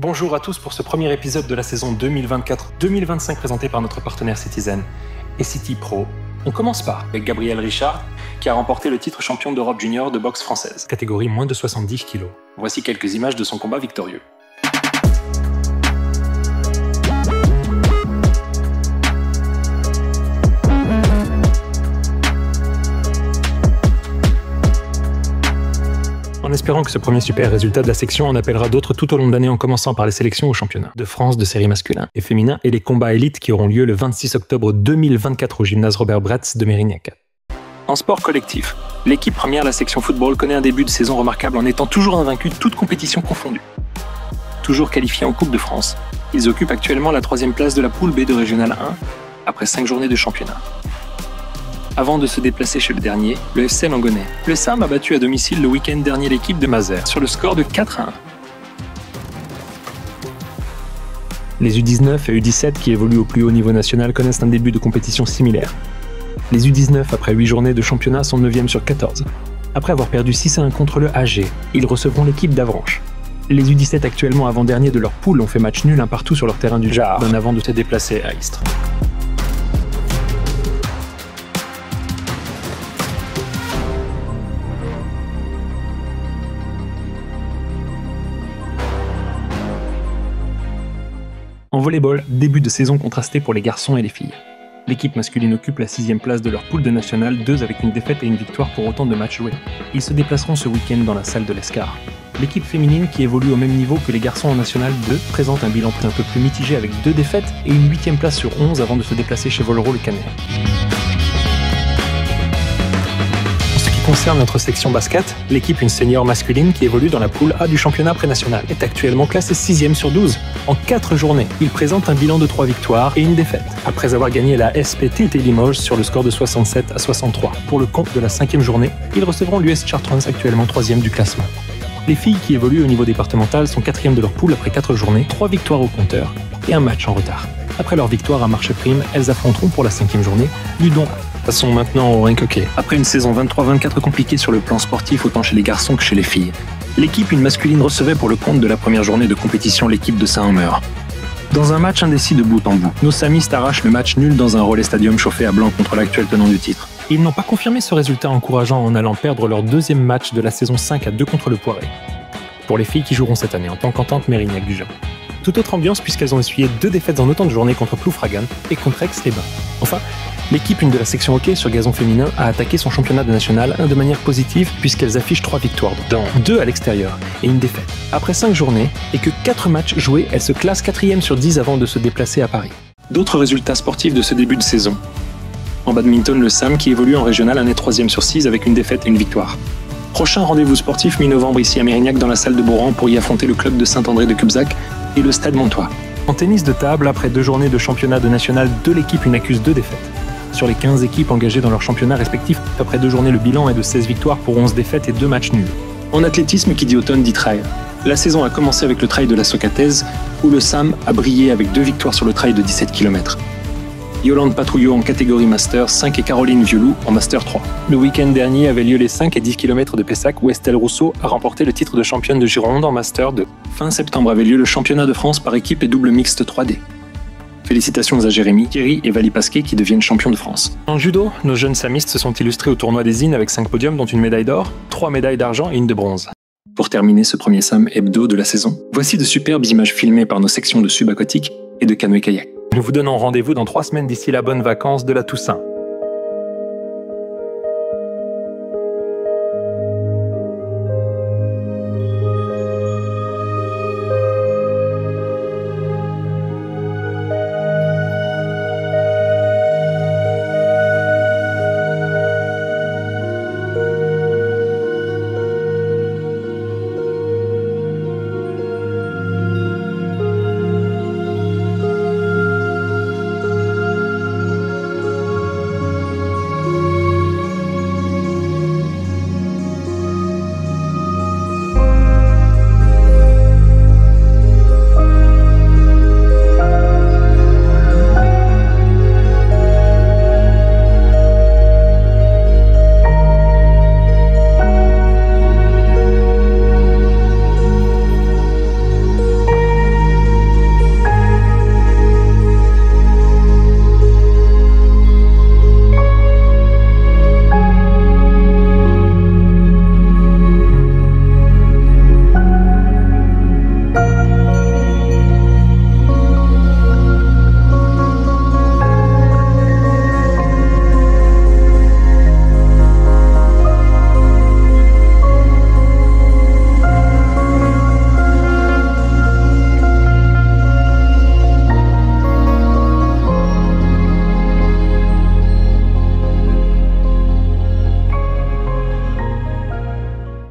Bonjour à tous pour ce premier épisode de la saison 2024-2025 présenté par notre partenaire Citizen et City Pro. On commence avec Gabriel Richard qui a remporté le titre champion d'Europe junior de boxe française, catégorie moins de 70 kg. Voici quelques images de son combat victorieux. En espérant que ce premier super résultat de la section en appellera d'autres tout au long de l'année en commençant par les sélections au championnat de France de séries masculins et féminins et les combats élites qui auront lieu le 26 octobre 2024 au gymnase Robert Bretz de Mérignac. En sport collectif, l'équipe première, la section football, connaît un début de saison remarquable en étant toujours invaincue toutes compétitions confondues. Toujours qualifiés en Coupe de France, ils occupent actuellement la 3e place de la poule B de Régional 1 après 5 journées de championnat. Avant de se déplacer chez le dernier, le FC Langonnet. Le SAM a battu à domicile le week-end dernier l'équipe de Mazères sur le score de 4-1. Les U19 et U17 qui évoluent au plus haut niveau national connaissent un début de compétition similaire. Les U19, après 8 journées de championnat, sont 9e sur 14. Après avoir perdu 6-1 contre le AG, ils recevront l'équipe d'Avranches. Les U17 actuellement avant-dernier de leur poule ont fait match nul un partout sur leur terrain du Jar, bien avant de se déplacer à Istres. En volleyball, début de saison contrasté pour les garçons et les filles. L'équipe masculine occupe la 6e place de leur poule de national, 2 avec une défaite et une victoire pour autant de matchs joués. Ils se déplaceront ce week-end dans la salle de l'Escar. L'équipe féminine, qui évolue au même niveau que les garçons en national 2, présente un bilan un peu plus mitigé avec 2 défaites et une 8e place sur 11 avant de se déplacer chez Volero-le-Canet. Concerne notre section basket, l'équipe une senior masculine qui évolue dans la poule A du championnat pré-national est actuellement classée 6e sur 12. En 4 journées, il présente un bilan de 3 victoires et une défaite, après avoir gagné la SPT Limoges sur le score de 67-63. Pour le compte de la 5e journée, ils recevront l'US Chartrons actuellement 3e du classement. Les filles qui évoluent au niveau départemental sont 4e de leur poule après 4 journées, 3 victoires au compteur et un match en retard. Après leur victoire à marche prime, elles affronteront pour la 5e journée Ludon. Passons maintenant au rink hockey. Après une saison 23-24 compliquée sur le plan sportif autant chez les garçons que chez les filles, l'équipe une masculine recevait pour le compte de la première journée de compétition l'équipe de Saint-Omer. Dans un match indécis de bout en bout, nos samistes arrachent le match nul dans un relais stadium chauffé à blanc contre l'actuel tenant du titre. Ils n'ont pas confirmé ce résultat encourageant en allant perdre leur 2e match de la saison 5-2 contre le Poiré. Pour les filles qui joueront cette année en tant qu'entente Mérignac du Jean. Toute autre ambiance puisqu'elles ont essuyé 2 défaites en autant de journées contre Ploufragan et contre Aix-les-Bains. Enfin, l'équipe une de la section hockey sur gazon féminin a attaqué son championnat de national de manière positive puisqu'elles affichent 3 victoires, dont 2 à l'extérieur et une défaite. Après 5 journées et que 4 matchs joués, elles se classent 4e sur 10 avant de se déplacer à Paris. D'autres résultats sportifs de ce début de saison. En badminton, le SAM qui évolue en régional en est 3e sur 6 avec une défaite et une victoire. Prochain rendez-vous sportif mi-novembre ici à Mérignac dans la salle de Bourran pour y affronter le club de Saint-André de Cubzac et le Stade Montois. En tennis de table, après 2 journées de championnat de national, 2 l'équipe une accuse 2 défaites. Sur les 15 équipes engagées dans leurs championnats respectifs, après 2 journées, le bilan est de 16 victoires pour 11 défaites et 2 matchs nuls. En athlétisme, qui dit automne dit trail. La saison a commencé avec le trail de la Socataise, où le SAM a brillé avec 2 victoires sur le trail de 17 km. Yolande Patrouillot en catégorie Master 5 et Caroline Violou en Master 3. Le week-end dernier avait lieu les 5 et 10 km de Pessac où Estelle Rousseau a remporté le titre de championne de Gironde en Master 2. Fin septembre avait lieu le championnat de France par équipe et double mixte 3D. Félicitations à Jérémy, Thierry et Vali Pasquet qui deviennent champions de France. En judo, nos jeunes samistes se sont illustrés au tournoi des IN avec 5 podiums dont une médaille d'or, 3 médailles d'argent et une de bronze. Pour terminer ce premier SAM hebdo de la saison, voici de superbes images filmées par nos sections de subaquatique et de canoë-kayak. Nous vous donnons rendez-vous dans 3 semaines d'ici la bonne vacance de la Toussaint.